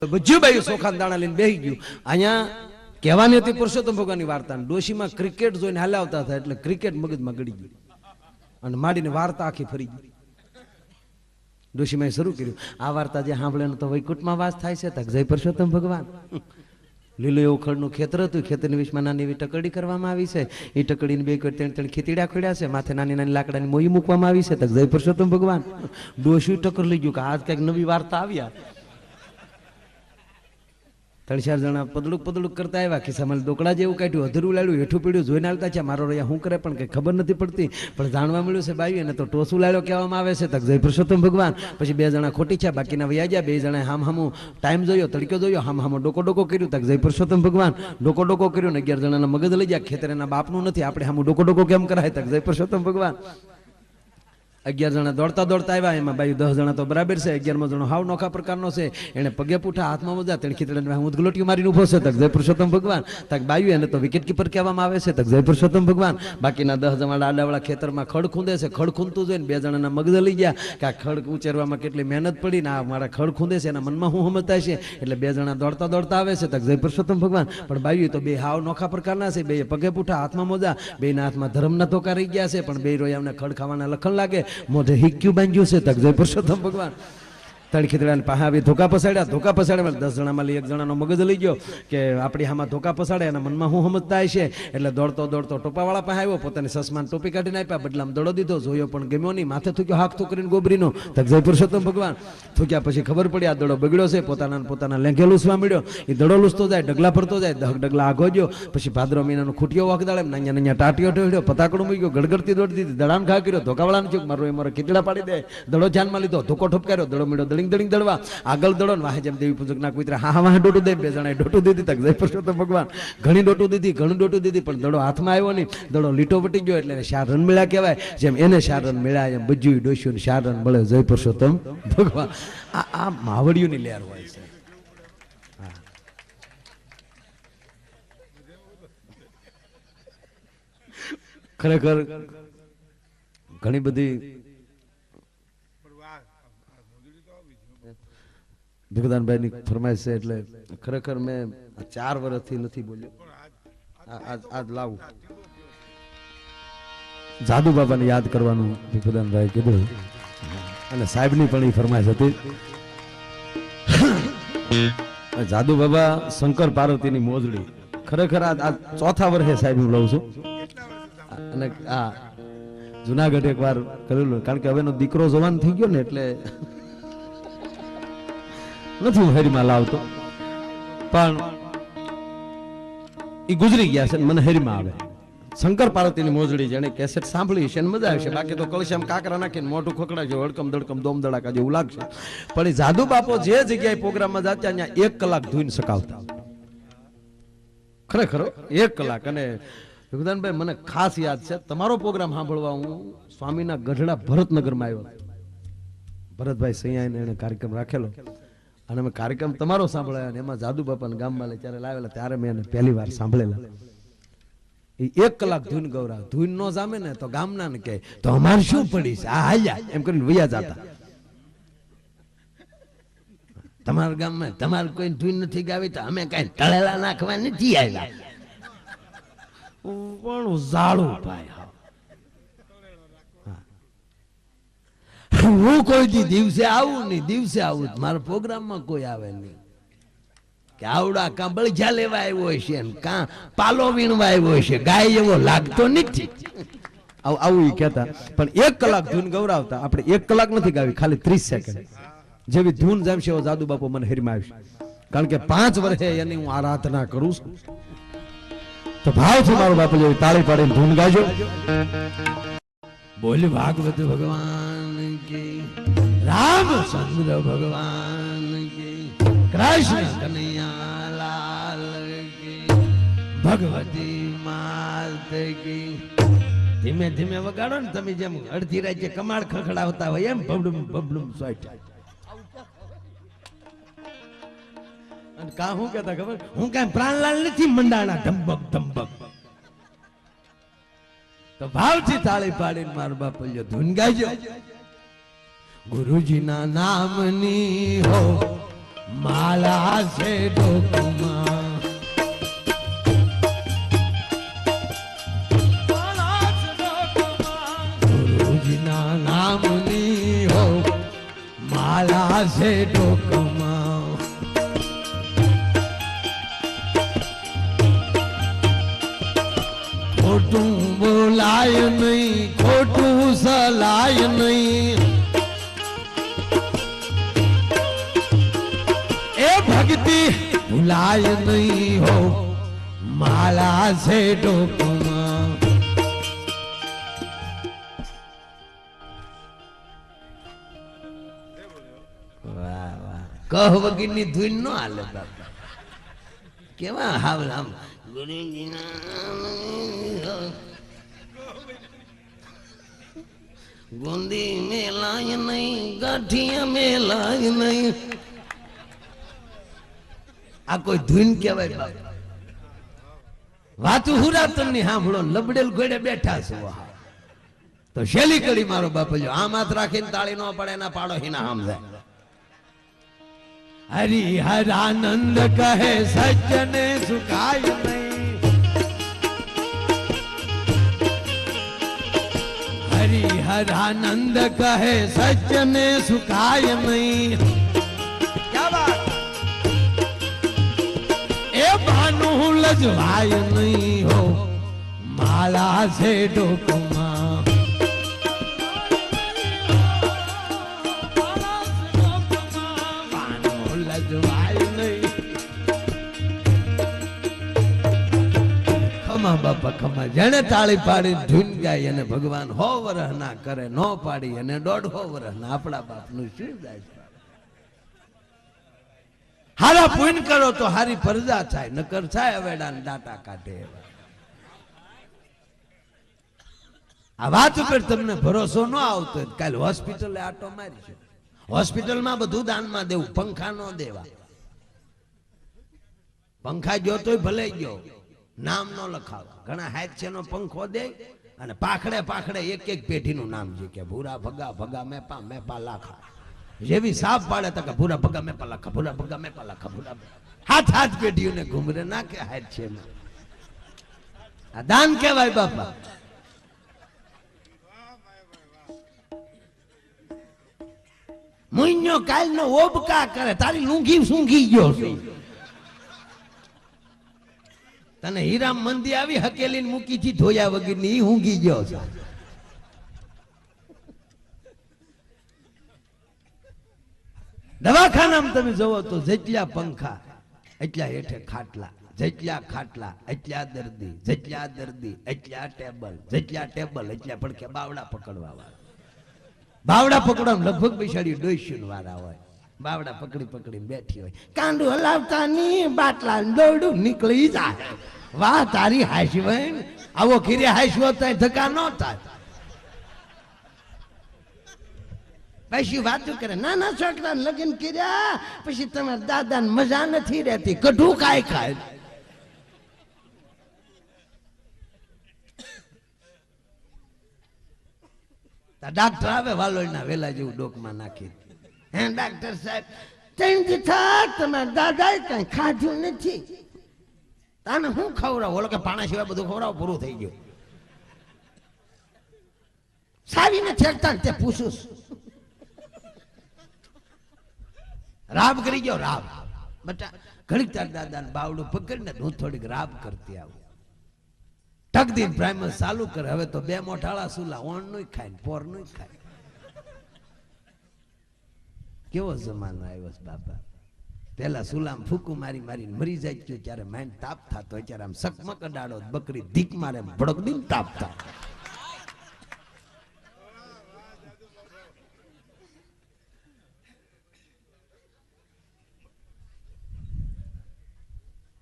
બજ્જુભાઈ સોખા દાણા લઈને બેહી ગયું. અહીંયા કહેવાની હતી પુરુષોત્તમ ભગવાનની વાર્તા, ડોશીમાં ક્રિકેટ જોઈને હાલાવતા હતા એટલે ક્રિકેટ મગજમાં ગળી ગયું અને માંડીને વાર્તા આખી ફરી ગઈ. ડોશીમાં શરૂ કર્યું, આ વાર્તા જે સાંભળે તો વૈકુંઠમાં વાસ થાય છે તક જય પુરુષોત્તમ ભગવાન. લીલું એવું ખડનું ખેતર હતું, ખેતરની વીસમાં નાની એવી ટકડી કરવામાં આવી છે. એ ટકડીને બે ત્રણ ત્રણ ખીતીડા ખોડ્યા છે, માથે નાની નાની લાકડાની મોઈ મૂકવામાં આવી છે તક જય પુરુષોત્તમ ભગવાન. ડોશી ટક્કર લઈ ગયું કે આજ કઈક નવી વાર્તા આવ્યા. 3-4 જણા પદડુક કરતા આવ્યા, ખિસ્સામાં દોકડા જેવું કાઢ્યું, અધરું લાડ્યું, હેઠું પીડ્યું, જોઈને આવતા છે મારો રહ્યા શું કરે પણ કઈ ખબર નથી પડતી. પણ જાણવા મળ્યું છે બાઈ એને તો ટોસું લાડ્યો કહેવામાં આવે છે તક જય પુરુષોત્તમ ભગવાન. પછી 2 જણા ખોટી છે, બાકીના વયા ગયા. 2 જણા હામું ટાઈમ જોયો, તડક્યો જોયો, હામો ડોકો કર્યું તક જય પુરુષોત્તમ ભગવાન. ડોકો કર્યું ને 11 જણાના મગજ લઈ ગયા. ખેતર એના બાપનું નથી, આપણે હામું ડોકો કેમ કરાય તક જય પુરુષોત્તમ ભગવાન. 11 જણા દોડતા આવ્યા, એમાં બાયું 10 જણા તો બરાબર છે, 11મો જણો હાવ નોખા પ્રકારનો છે. એને પગે પૂઠા હાથમાં મોજા, તેણે ખીચડાને ઉદગલોટીઓ મારીને ઉભો છે તક જય પુરુષોત્તમ ભગવાન. તક બાયું એને તો વિકેટ કીપર કહેવામાં આવે છે તક જય પુરુષોત્તમ ભગવાન. બાકીના 10 જણા આડાવાળા ખેતરમાં ખડ ખૂંદે છે. ખડ ખૂંદતું જોઈને 2 જણાના મગજ લઈ ગયા કે આ ખડ ઉચેરવામાં કેટલી મહેનત પડી ને આ મારા ખડ ખૂંદે છે, એના મનમાં શું સમજતા છે. એટલે 2 જણા દોડતા આવે છે તક જય પુરુષોત્તમ ભગવાન. પણ બાયું તો બે હાવ નોખા પ્રકારના છે, બે પગે પૂઠા હાથમાં મોજા, બેના હાથમાં ધર્મના ધોકા રહી ગયા છે. પણ બે રોયામને ખડ ખાવાના લખણ લાગે, મોઢે હિક્યું બાંધ્યું છે તક જય પુરુષોત્તમ ભગવાન. તળખીતડાને પાસે આવી ધોકા પસાડ્યા. 10 જણામાં 1 જણાનો મગજ લઈ ગયો કે આપણી આમાં ધોકા પસાડે, એના મનમાં શું સમજતા છે. એટલે દોડતો ટોપાવાળા પાસે આવ્યો, પોતાની સસમાન ટોપી કાઢીને આપ્યા, બદલામાં દડો દીધો, જોયો પણ ગમ્યો નહીં, માથે થૂક્યો હાથ થૂકરીને ગોબરીનો તક જય પુરુષોત્તમ ભગવાન. થૂક્યા પછી ખબર પડી આ દડો બગડ્યો છે, પોતાના લેંઘે લૂસવા મળ્યો. એ દડો લૂસતો જાય, ડગલા ફરતો જાય, 10 ડગલા આગો ગયો. પછી ભાદરો મહિનાનો ખૂટીઓ વાગદાડે, નાના ટાટીઓ ઢોળ્યો, પતાકડું મૂક્યો, ગડગડતી દોડી દીધી, દડાન ખા કર્યો, ધોકાવાળાને થયું મારો ખીચડા પાડી દે. દડો ધ્યાનમાં લીધો, ધોકો ઠપકાર્યો, દડો મળ્યો, દળિંગ દળવા આગળ દડો ને વાહે જેમ દેવી પૂજક ના કુતરા હા વાહ ડોટું દે. 2 જણાએ ડોટું દીધી તક જય પુરુષોત્તમ ભગવાન. ઘણી ડોટું દીધી પણ દડો હાથમાં આવ્યો નહીં, દડો લીટો વટી ગયો. એટલે 4 રન મળ્યા કહેવાય. જેમ એને 4 રન મળ્યા એમ બજ્જુ ડોસ્યું 4 રન મળે જય પુરુષોત્તમ ભગવાન. આ માવડિયુંની લહેર હોય છે. ખરેખર ઘણી બધી ભગદાનભાઈ ની ફરમાઈશ છે. એટલે ખરેખર મેં 4 વર્ષથી નથી બોલ્યો. આજ લાવું જાદુ બાબાને યાદ કરવાનું ભગદાનભાઈ કીધું, અને સાહેબની પણ એ ફરમાઈશ હતી. જાદુ બાબા શંકર પાર્વતીની મોજડી. ખરેખર આ 4થા વર્ષે સાહેબ હું લઉં છું. અને આ જુનાગઢ એક વાર કરેલું, કારણ કે હવેનો દીકરો જવાન થઈ ગયો ને એટલે નથી હું હેરીમાં લાવતો, પણ એ ગુજરી ગયા છે, મને હેરીમાં આવે. શંકર પાર્વતીની મોજડી જેને કેસેટ સાંભળી છે મજા આવશે. બાકી તો કળશામાં કાકરા નાખીને મોઢું ખોખડાજો, હડકમ દડકમ દોમ દડાકા જેવું લાગશે. પણ એ જાદુ બાપો જે જગ્યાએ પ્રોગ્રામમાં જતા ત્યાં 1 કલાક ધૂઈને સકાવતા. ખરેખર 1 કલાક. અને ભગદાનભાઈ મને ખાસ યાદ છે, તમારો પ્રોગ્રામ સાંભળવા હું સ્વામીના ગઢડા ભરતનગરમાં આવ્યો. ભરતભાઈ સૈયાને એને કાર્યક્રમ રાખેલો અને મેં કાર્યક્રમ તમારો સાંભળ્યા. એમાં જાદુ બાપાને ગામમાં લઈ ત્યારે લાવેલા, ત્યારે મેં એને પહેલી વાર સાંભળેલા. એ 1 કલાક ધૂન ગૌરાવ. ધૂન નો જામે ને તો ગામના ને કહે તો અમારે શું પડી છે, આ હાલ્યા એમ કરીને વૈયા જતા. તમારા ગામમાં તમારે કોઈ ધૂન નથી ગાવી તો અમે કઈ તળેલા નાખવા નથી આવ્યા. પણ ઝાડું ભાઈ, હું કોઈ દિવસે આવું નહીં, દિવસે આવું મારા પ્રોગ્રામમાં કોઈ આવે નહીં. કે આવડા કાં બળજા લેવા આવ્યો છે ને કાં પાલો વીણવા આવ્યો છે, ગાય એવો લાગતો નથી. આવું એ કહેતા. પણ 1 કલાક ધૂન ગૌરાવતા. આપણે 1 કલાક નથી ગાવી, ખાલી 30 સેકન્ડ જેવી ધૂન જમશે એવો જાદુ બાપુ મને હેરીમાં આવશે. કારણ કે 5 વર્ષે એની હું આરાધના કરું છું. તો ભાવથી મારો બાપુ જેવી તાળી પાડીને ધૂન ગાજો. બોલ ભાગવત ભગવાન કી, રામચંદ્ર ભગવાન કી, કૃષ્ણ કનૈયા લાલ કી, ભગવતી માત કી. ધીમે ધીમે વગાડો ને તમે, જેમ અડધી રાતે કમાડ ખખડાવતા હોય એમ બબડુમ બબડુમ સોઈટા. અને કા હું કહેતા ખબર, હું કઈ પ્રાણલાલ નથી મંડાણા ધમબક ધમબક. તો ભાવથી તાળી પાડીને મારો બાપુ ધૂન ગાજો. ગુરુજીના નામની હો માલા છે ડોકમાં ગુરુજીના નામની હો માલા છે ડોકમાં ખોટું બોલાય નહીં ખોટું સલાય નહીં ભક્તિ ભૂલાય નહીં હો માલા છે ડોકમાં વાહ વાહ કહ વગરની ધૂન નો હાલે બાપા કેવા હાવલામ ગુંદી મેલાય નહીં ગાંઠિયા મેલાય નહીં આ કોઈ ધૂન કહેવાય બાપા વાતું હુરાતન ની સાંભળો લબડેલ ગોડે બેઠા છો તો શેલી કડી મારો બાપો જો આમ હાથ રાખીને તાળી નો પડે ના પાડો હિના સમજાય હરિહરાનંદ કહે સજ્જને સુખાય નહીં હરિહરાનંદ કહે સજ્જને સુખાય નહીં ભાનું લજવાય નહીં હો માલા છે ડોકમાં ભાનું લજવાય નહીં ખમા બાપા ખમા જેને તાળી પાડી ધૂન ગાય અને ભગવાન હો વરહ ના કરે નો પાડી અને 1.5 વરહ ના આપણા બાપનું શું જાય છે હારા પૂન કરો તો હારી પરજા થાય નકર થાય અવેડા ડાટા કાઢે આ વાત ઉપર તમને ભરોસો ન આવતો કાલ હોસ્પિટલે આટો મારીશું હોસ્પિટલમાં બધું દાનમાં દેવું પંખા ન દેવા પંખા ગયો તોય ભલે ગયો નામ ન લખાવ ઘણા હાથ છે નો પંખો દે અને પાખડે પાખડે એક એક પેઢીનું નામ છે કે ભૂરા ભગા ભગા મેપા મેપા લાખા જેવી સાફ પાડે તો કે ભૂરા ભગા મેપા લાખા ભૂરા ભગા મેપા લાખા ભૂરા હાથ હાથ પેઢીઓને ઘુમરે ના કે હાથ છે આ દાન કહેવાય બાપા મુઈનો કાલ નો ઓબકા કરે તારી લૂંઘી સૂંઘી ગયો છું તને હીરામ મંદી આવી હકેલીને મૂકી થી ધોયા વગર ની ઊંઘી ગયો છે દવાખાનામાં તમે જોવો તો જેટલા પંખા એટલા હેઠે ખાટલા જેટલા ખાટલા એટલા દર્દી જેટલા દર્દી એટલા ટેબલ જેટલા ટેબલ એટલા પડકે બાવડા પકડવા વાળા બાવડા પકડવા લગભગ બેસાડી 200 વાળા હોય બાવડા પકડી પકડી બેઠી હોય કાંડું હલાવતા ની બાટલા દોડું નીકળી જાય વાહ તારી હાશી બહેન આવો ખીરે હાશવો થાય ધક્કા ન થાય પછી વાતો કરે નાના છોકરા લગ્ન કર્યા પછી તમારા દાદા મજા નથી રહેતી કઢું કાય ખાય ડાક્ટર આવે વાલોડના વેલા જેવું ડોકમાં નાખી હે ડાક્ટર સાહેબ 3 દી તમારા દાદા કઈ ખાધું નથી તને હું ખવડાવ ઓલો કે પાણા સિવાય બધું ખવડાવ પૂરું થઈ ગયું સાવીને ઠેકતા તે પૂછું રાબ કરી ગયો રાબ બટા ઘડીક તાર દાદા બાવડું પકડીને હું થોડીક રાબ કરતી આવું ટકદીન પ્રાઇમર ચાલુ કરે હવે તો 2 મોઠાળા સુલા ઓણ નું ખાય પોર નું ખાય કેવો જમાનો આવ્યો છે બાપા પેલા સુલામ ફૂકું મારી મારીને મરી જાય છે ત્યારે માઇન્ડ તાપ થતો ત્યારે આમ સકમક અડાડો બકરી ધીક મારે ભડક દીન તાપ થાય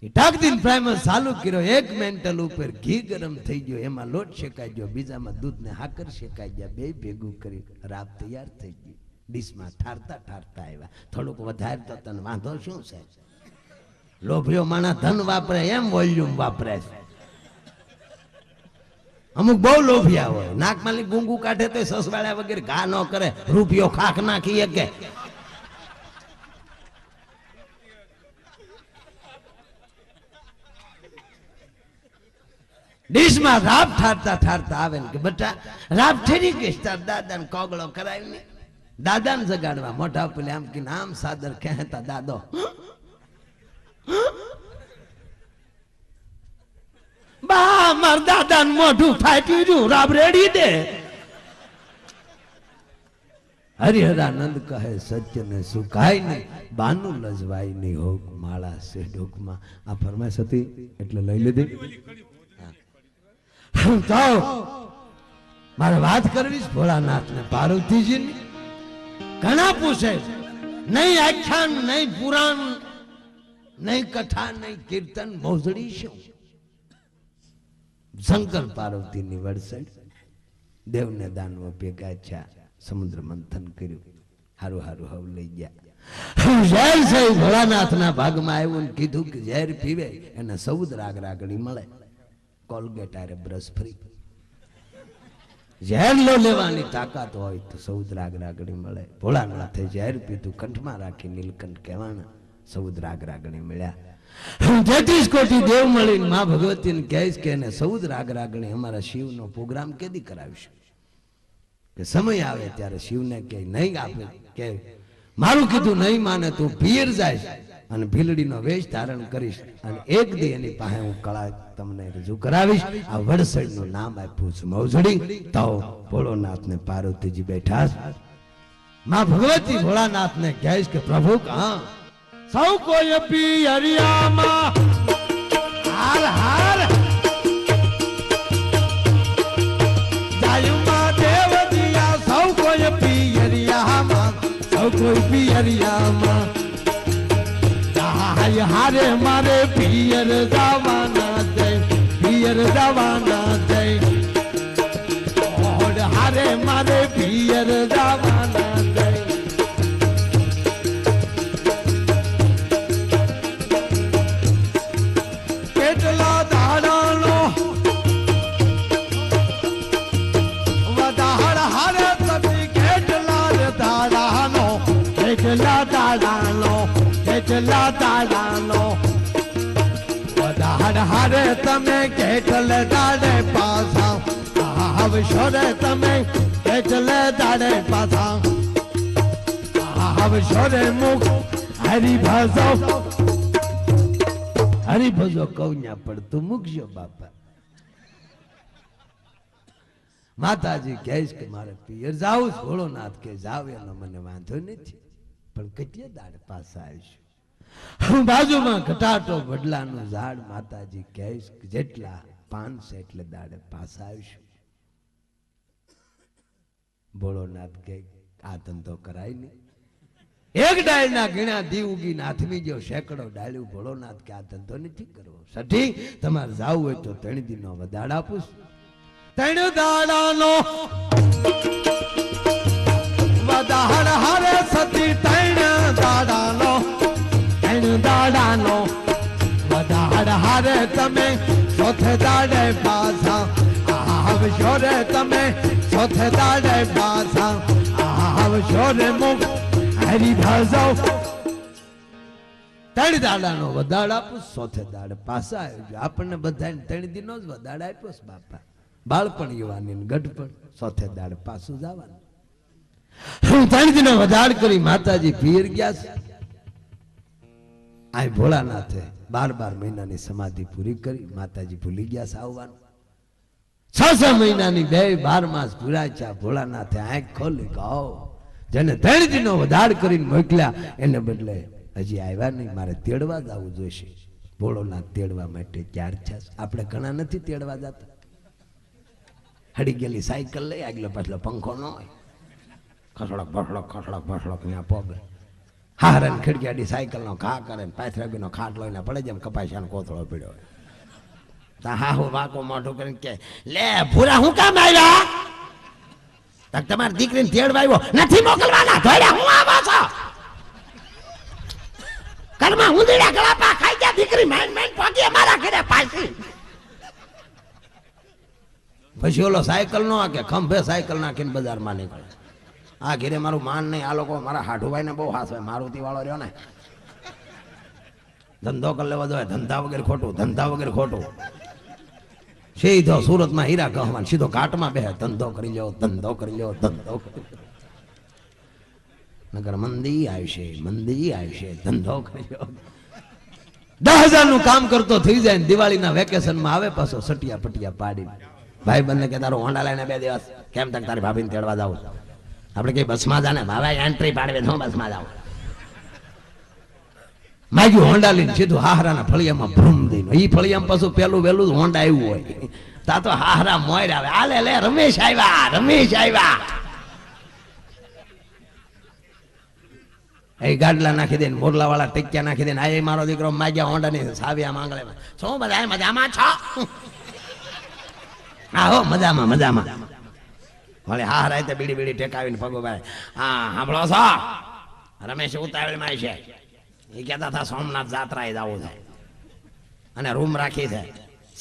ટાકદીન પ્રાઇમર ચાલુ કર્યો એક મેન્ટલ ઉપર ઘી ગરમ થઈ ગયો એમાં લોટ શેકાઈ ગયો બીજામાં દૂધ ને હાકર શેકાઈ ગયા બે ભેગું કરી રાબ તૈયાર થઈ ગઈ ડીશમાં ઠારતા ઠારતા આવ્યા થોડુંક વધારે તો તને વાંધો શું છે લોભિયો માણા ધન વાપરે એમ વોલ્યુમ વાપરે છે અમુક બહુ લોભિયા હોય નાકમાંથી ગુંગુ કાઢે તો સસવાળ્યા વગેરે ઘા ન કરે રૂપિયો ખાખ નાખી કે ડીશમાં રાબ ઠારતા ઠારતા આવે ને કે બટા રાબ ઠેરી ગઈ તાર દાદાને કોગળો કરાવીને દાદાને જગાડવા મોઢા પેલે આમ કે આમ સાદર કહેતા દાદો બા માર દાદાને મોઢું ફાટ્યું રહ્યું રાબ રેડી દે હરિહરાનંદ કહે સત્ય ને સુકાય નહીં બાનું લજવાય નહીં હોક માળા છે ડોકમાં આ ફરમાઈશ હતી એટલે લઈ લીધી તો મારે વાત કરવી છે ભોળાનાથ ને પાર્વતીજી ની ઘણા પૂછે નહીં આખ્યાન નહીં પુરાણ નહીં કથા નહીં કીર્તન મોજડી શું શંકર પાર્વતી ની વડસડ દેવને દાનવો ભેગા છે સમુદ્ર મંથન કર્યું હારું હારું હવ લઈ ગયા ઝેર છે ભોળાનાથ ના ભાગમાં આવ્યું ને કીધું કે ઝેર પીવે એને સૌદ રાગ રાગડી મળે કોલગેટ આરે બ્રશ ફ્રી ઝેર લો લેવાની તાકાત હોય તો સૌદ રાગ રાગડી મળે ભોળાનાથે ઝેર પીધું કંઠમાં રાખી નીલકંઠ કહેવાના સૌદ રાગ રાગડી મળ્યા 33 કોટી દેવ મળીને માં ભગવતીને કહેશ કે એને સૌદ રાગ રાગણી અમારા શિવનો પ્રોગ્રામ કેદી કરાવીશું કે સમય આવે ત્યારે શિવને કે નહીં આપે કે મારું કીધું નહીં માને તું પિયર જાય અને ભીલડીનો વેશ ધારણ કરીશ અને એક દી એની પાસે હું કળા તમને રજૂ કરાવીશ આ વડસડનું નામ આપ્યું છે મોજડી તો ભોળોનાથને પાર્વતીજી બેઠા માં ભગવતી ભોળાનાથને કહેશ કે પ્રભુ હા સૌ કોઈ પિયરિયામાં હાર હાર જાયુમાં દેવ દિયા સૌ કોઈ પિયરિયામાં સૌ કોઈ પિયરિયામાં હાય હારે મારે પિયર જવાના જય પિયર જવાના જય ઓડ હારે મારે પિયર જવાના જય કેટલા દાડાનો વધાર હારે તપી કેટલા દાડાનો કેટલા દાડાનો કેટલા દાડાનો વધાર હારે તમે કેટલે દાડે પાછા આવશો રે તમે કેટલે દાડે પાછા આવશો રે મુખ હરિભજો હરિભજો કૌન્યા પડતું મૂકજો બાપા માતાજી કહેશ કે મારે પિયર જાવું ભોળોનાથ કે જાવ એનો મને વાંધો નથી પણ કેટલે દાડે પાછા આવીશું બાજુમાં ઘટાટો વડલાનું ઝાડ માતાજી કહેશ જેટલા પાન છે એટલે દાડે પાછા આવીશું ભોળોનાથ કે આ ધંધો કરાય નહીં એક ડાળના ગીણા દી ઉગીને હાથમી ગયો સેંકડો ડાળ્યું ભોળોનાથ કે આ ધંધો નથી કરવો સઠી તમારે જાવું હોય તો 3 દીનો વધાડ આપું 3 દાડાનો વધાડ હારે સતી 3 દાડાનો 3 દાડાનો વધાડ હારે તમે ચોથે દાડે પાછા આવશો રે તમે ચોથે દાડે પાછા આવશો રે મુખ હરિભજો 3 દાડાનો વધાડ આપું ચોથે દાડે પાછા આવજો આપણને બધાને 3 દીનો જ વધાડ આપ્યો છે બાપા બાળપણ યુવાની ગઢપણ ચોથે દાડે પાછું જવાનું 3 દીનો વધાડ કરી માતાજી પિયર ગયા છે આ ભોળાનાથે 12 મહિનાની સમાધિ પૂરી કરી માતાજી ભૂલી ગયા છે આવવાનું 6 મહિનાની 12 માસ પૂરા છે ભોળાનાથે આંખ ખોલી કહો જેને 3 દીનો વધાડ કરીને મોકલ્યા એને બદલે હજી આવ્યા નહીં મારે તેડવા જવું જોઈશે ભોળોનાથ તેડવા માટે ત્યાર છે આપણે ઘણા નથી તેડવા જતા હડી ગયેલી સાયકલ લઈ આગલો પાછલો પંખો ન હોય ખસડક ભસડક ત્યાં પગ હારણ ખડક્યાડી સાયકલ નો ઘા કરે પાથરાગી નો ખાટ લઈને પડે જેમ કપાસિયાનો કોથળો પીડ્યો તા હા હું વાકો મોઢું કરીને કે લે ભૂરા હું કામ આવ્યા તક તમારી દીકરીને તેડવા આવ્યો નથી મોકલવાના ધોડ્યા હું આવો છો ઘરમાં ઉંદરડા ગળાપા ખાઈ ગયા દીકરી માઈન પોકી અમારા ઘરે પાછી પછી ઓલો સાયકલ નો કે ખંભે સાયકલ નાખીને બજારમાં નીકળે આ ઘેરે મારું માન નહીં આ લોકો મારા હાઠુભાઈ ને બહુ હાથ હોય મારુતિ વાળો રહ્યો ને ધંધો કરી લેવો જોઈએ ધંધા વગર ખોટું સીધો સુરતમાં હીરા ગહવાન સીધો ઘાટમાં બે ધંધો કરી લ્યો ધંધો કરી લ્યો ધંધો કરી લ્યો. નગર મંદી આવશે ધંધો કરી લ્યો. 10,000 નું કામ કરતો થઈ જાય દિવાળીના વેકેશનમાં આવે પાછો સટિયા પટિયા પાડી ભાઈ બંને કે તારો હોન્ડા લઈને 2 દિવસ કેમ તક તારી ભાભીને તેડવા જાવ આપણે કઈ બસમાં જાને ભાઈ એન્ટ્રી પાડવે હું બસમાં જાવ માગ્યું હોન્ડા લઈને સીધું હાહરાના ફળિયામાં ભ્રમ દઈને ઈ ફળિયામાં પાછું પેલું વેલું જ હોન્ડા આવ્યું હોય તા તો હાહરા મોર આવે આલે લે રમેશ આવ્યા એ ગાડલા નાખી દે મોરલા વાળા ટેક્યા નાખી દે આ મારો દીકરો માગ્યા હોન્ડા ની સાવ્યા માંગળે શું બધા મજામાં છો આહો મજામાં ભલે હા રાતે બીડી ટેકાવીને પગો ભાઈ હા સાંભળો છો રમેશ ઉતાવળમાં છે એ કહેતા હતા સોમનાથ જાત્રાએ જવું છે અને રૂમ રાખી છે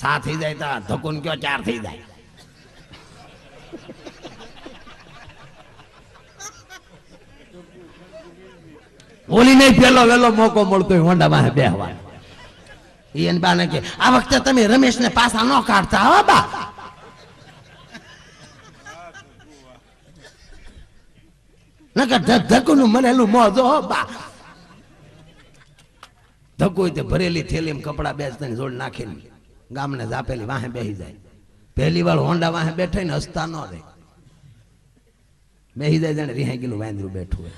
7 થઈ જાય તો ધક્કુન કયો 4 થઈ જાય ઓલી નહીં પેલો વેલો મોકો મળતો હોય હોન્ડામાં બેહવા એને બાને કે આ વખતે તમે રમેશને પાછા ન કાઢતા હો બા નકર ધક્કુનું મનેલું મોજો હો બા ધક્કો તે ભરેલી થેલીમાં કપડા બેસતા જોડ નાખીને ગામને જાપેલી વાહે બેહી જાય પહેલી વાર હોન્ડા વાહે બેઠા ને હસતા ન રહે બેહી જાય જાણે રિહાઈ ગયેલું વાંદરું બેઠું હોય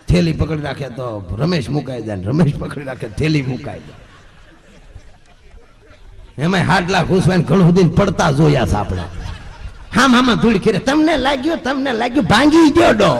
થેલી પકડી રાખે તો રમેશ મુકાઈ જાય રમેશ પકડી રાખે થેલી મુકાઈ જાય એમાં હાડલા ઘૂસવાને ઘણું સુધી પડતા જોયા છે આપણે હામાં ધૂળ ખીરે તમને લાગ્યું ભાંગી ગયો ડો